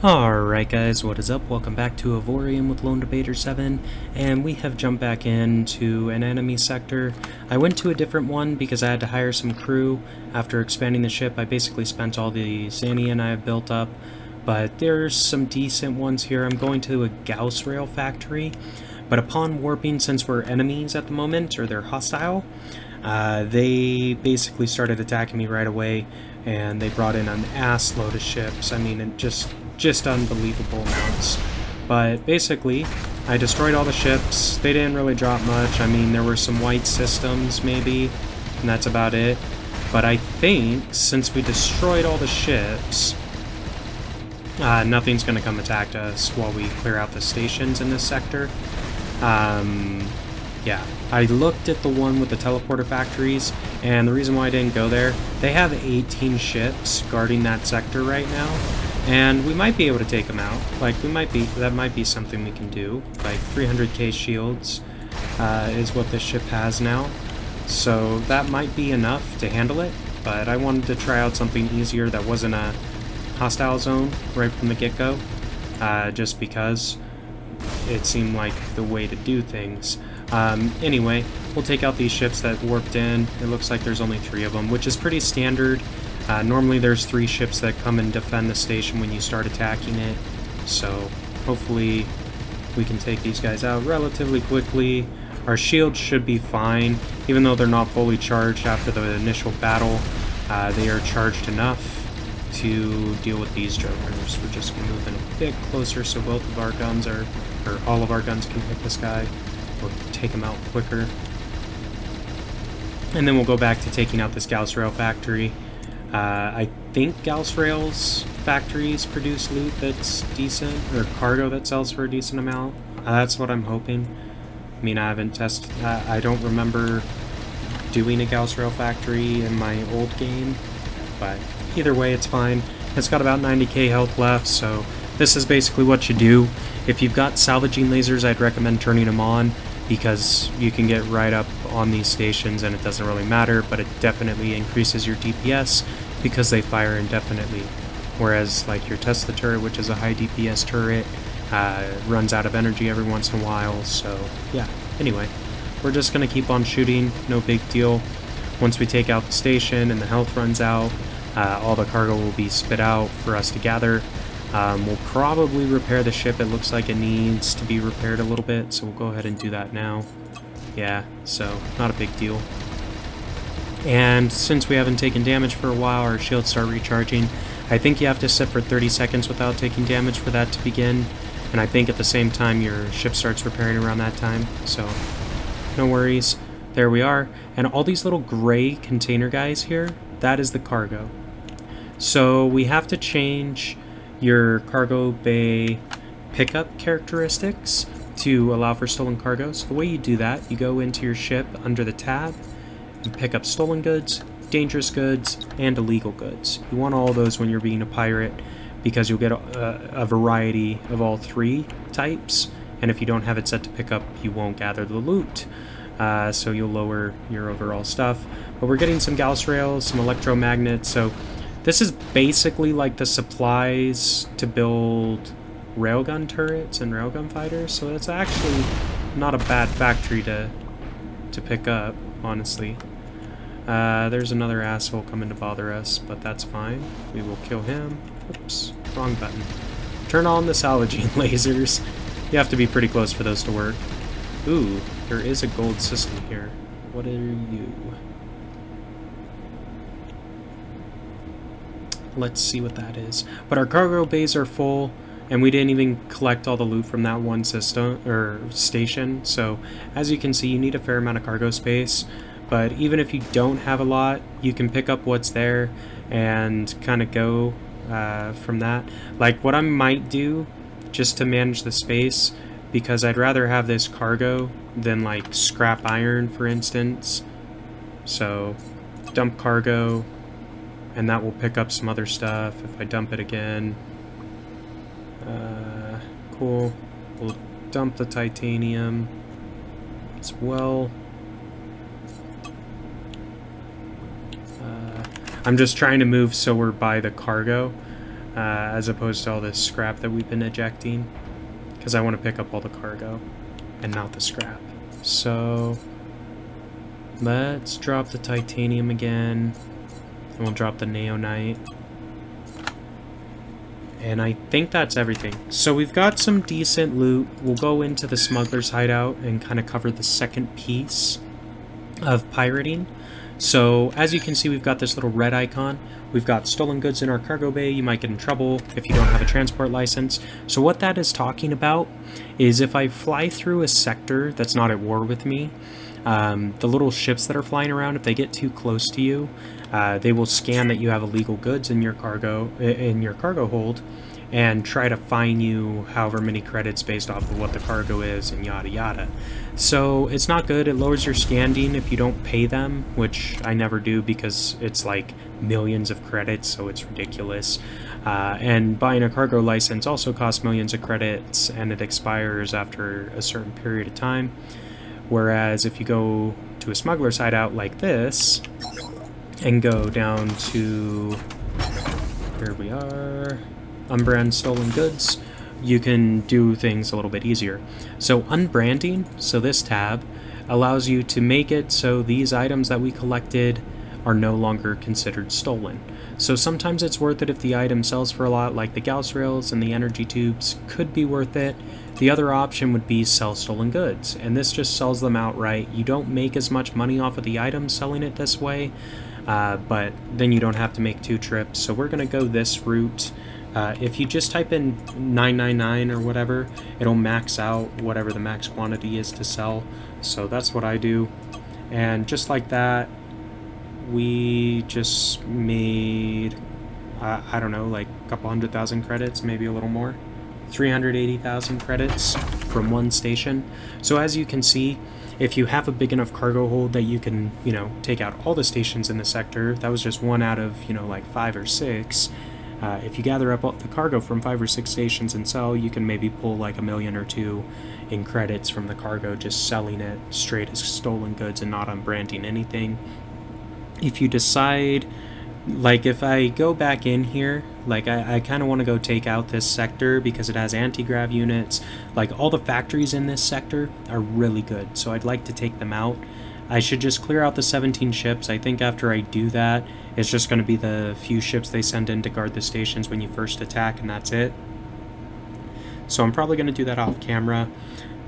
Alright guys, what is up? Welcome back to Avorion with LD7, and we have jumped back into an enemy sector. I went to a different one because I had to hire some crew. After expanding the ship, I basically spent all the Xanian I have built up, but there's some decent ones here. I'm going to a Gauss rail factory, but upon warping, since we're enemies at the moment, or they're hostile, they basically started attacking me right away, and they brought in an ass load of ships. I mean, it just unbelievable amounts. But basically, I destroyed all the ships. They didn't really drop much. I mean, there were some white systems, maybe, and that's about it. But I think, since we destroyed all the ships, nothing's going to come attack us while we clear out the stations in this sector. Yeah, I looked at the one with the teleporter factories, and the reason why I didn't go there, they have 18 ships guarding that sector right now, and we might be able to take them out. Like, that might be something we can do. Like, 300k shields is what this ship has now, so that might be enough to handle it, but I wanted to try out something easier that wasn't a hostile zone right from the get-go, just because it seemed like the way to do things. Anyway, we'll take out these ships that warped in. It looks like there's only 3 of them, which is pretty standard. Normally there's 3 ships that come and defend the station when you start attacking it, so hopefully we can take these guys out relatively quickly. Our shields should be fine, even though they're not fully charged after the initial battle. They are charged enough to deal with these jokers. We're just going to move in a bit closer so both of our guns or all of our guns can hit this guy. We'll take him out quicker. And then we'll go back to taking out this Gauss Rail factory. I think Gauss Rail's factories produce loot that's decent, or cargo that sells for a decent amount. That's what I'm hoping. I mean, I haven't tested, I don't remember doing a Gauss Rail factory in my old game, but either way, it's fine. It's got about 90k health left, so this is basically what you do. If you've got salvaging lasers, I'd recommend turning them on, because you can get right up on these stations and it doesn't really matter, but it definitely increases your DPS because they fire indefinitely. Whereas like your Tesla turret, which is a high DPS turret, runs out of energy every once in a while, so yeah. Anyway, we're just going to keep on shooting, no big deal. Once we take out the station and the health runs out, all the cargo will be spit out for us to gather. We'll probably repair the ship. It looks like it needs to be repaired a little bit, so we'll go ahead and do that now. Yeah, so not a big deal. And since we haven't taken damage for a while, our shields start recharging. I think you have to sit for 30 seconds without taking damage for that to begin, and I think at the same time your ship starts repairing around that time, so no worries. There we are. And all these little gray container guys here, that is the cargo. So we have to change your cargo bay pickup characteristics to allow for stolen cargo. So the way you do that, you go into your ship under the tab and pick up stolen goods, dangerous goods, and illegal goods. You want all those when you're being a pirate because you'll get a variety of all 3 types, and if you don't have it set to pick up, you won't gather the loot. So you'll lower your overall stuff. But we're getting some Gauss rails, some electromagnets, so this is basically like the supplies to build railgun turrets and railgun fighters, so it's actually not a bad factory to pick up, honestly. There's another asshole coming to bother us, but that's fine. We will kill him. Oops, wrong button. Turn on the salvaging lasers. You have to be pretty close for those to work. Ooh, there is a gold system here. What are you? Let's see what that is. But our cargo bays are full, and we didn't even collect all the loot from that one system or station. So as you can see, you need a fair amount of cargo space. But even if you don't have a lot, you can pick up what's there and kind of go from that. Like what I might do, just to manage the space, because I'd rather have this cargo than like scrap iron, for instance. So dump cargo, and that will pick up some other stuff if I dump it again. Cool. We'll dump the titanium as well. I'm just trying to move so we're by the cargo. as opposed to all this scrap that we've been ejecting, because I want to pick up all the cargo and not the scrap. So let's drop the titanium again, and we'll drop the neonite. And I think that's everything. So we've got some decent loot. We'll go into the smuggler's hideout and kind of cover the second piece of pirating. So as you can see, we've got this little red icon. We've got stolen goods in our cargo bay. You might get in trouble if you don't have a transport license. So what that is talking about is if I fly through a sector that's not at war with me, the little ships that are flying around, if they get too close to you, they will scan that you have illegal goods in your cargo hold and try to fine you however many credits based off of what the cargo is and yada yada. So it's not good. It lowers your standing if you don't pay them, which I never do because it's like millions of credits, so it's ridiculous. And buying a cargo license also costs millions of credits, and it expires after a certain period of time. Whereas if you go to a smuggler's hideout like this and go down to, here we are, unbrand stolen goods, you can do things a little bit easier. So unbranding, so this tab, allows you to make it so these items that we collected are no longer considered stolen. So sometimes it's worth it if the item sells for a lot, like the Gauss rails and the energy tubes could be worth it. The other option would be sell stolen goods, and this just sells them outright. You don't make as much money off of the item selling it this way, but then you don't have to make 2 trips. So we're going to go this route. If you just type in 999 or whatever, it'll max out whatever the max quantity is to sell. So that's what I do. And just like that, we just made, I don't know, like a couple 100,000 credits, maybe a little more. 380,000 credits from one station. So as you can see, if you have a big enough cargo hold that you can, you know, take out all the stations in the sector, that was just 1 out of, you know, like 5 or 6. If you gather up all the cargo from 5 or 6 stations and sell, you can maybe pull like $1 million or 2 in credits from the cargo, just selling it straight as stolen goods and not unbranding anything. If you decide, like if I go back in here, like I kind of want to go take out this sector because it has anti-grav units. Like all the factories in this sector are really good, so I'd like to take them out. I should just clear out the 17 ships. I think after I do that, it's just going to be the few ships they send in to guard the stations when you first attack, and that's it. So I'm probably going to do that off camera.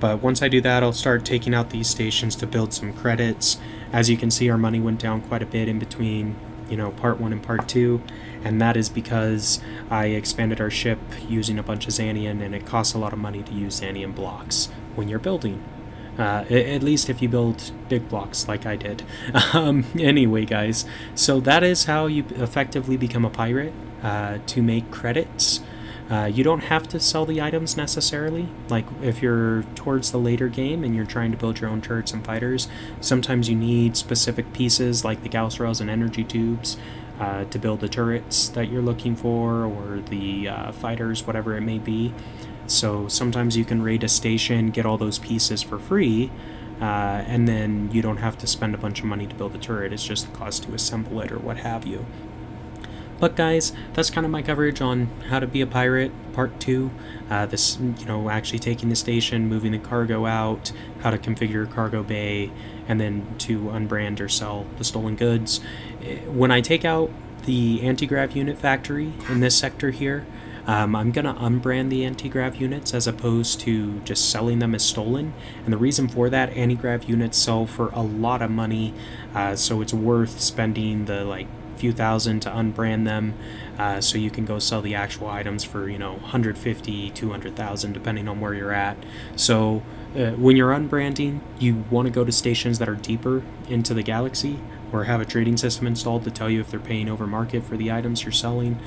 But once I do that, I'll start taking out these stations to build some credits. As you can see, our money went down quite a bit in between, you know, part 1 and part 2, and that is because I expanded our ship using a bunch of Xanian, and it costs a lot of money to use Xanian blocks when you're building. At least if you build big blocks like I did. Anyway, guys, so that is how you effectively become a pirate, to make credits. You don't have to sell the items necessarily. Like if you're towards the later game and you're trying to build your own turrets and fighters, sometimes you need specific pieces like the Gauss rails and energy tubes to build the turrets that you're looking for, or the fighters, whatever it may be. So sometimes you can raid a station, get all those pieces for free, and then you don't have to spend a bunch of money to build a turret. It's just the cost to assemble it or what have you. But guys, that's kind of my coverage on how to be a pirate, part 2. This, you know, actually taking the station, moving the cargo out, how to configure your cargo bay, and then to unbrand or sell the stolen goods. When I take out the anti-grav unit factory in this sector here, I'm going to unbrand the anti-grav units as opposed to just selling them as stolen. And the reason for that, anti-grav units sell for a lot of money, so it's worth spending the like few thousand to unbrand them, so you can go sell the actual items for, you know, 150, 200,000 depending on where you're at. So when you're unbranding, you want to go to stations that are deeper into the galaxy or have a trading system installed to tell you if they're paying over market for the items you're selling,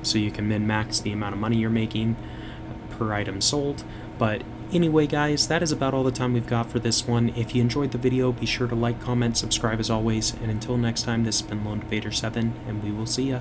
so you can min-max the amount of money you're making per item sold. But anyway, guys, that is about all the time we've got for this one. If you enjoyed the video, be sure to like, comment, subscribe as always, and until next time, this has been LD7, and we will see ya.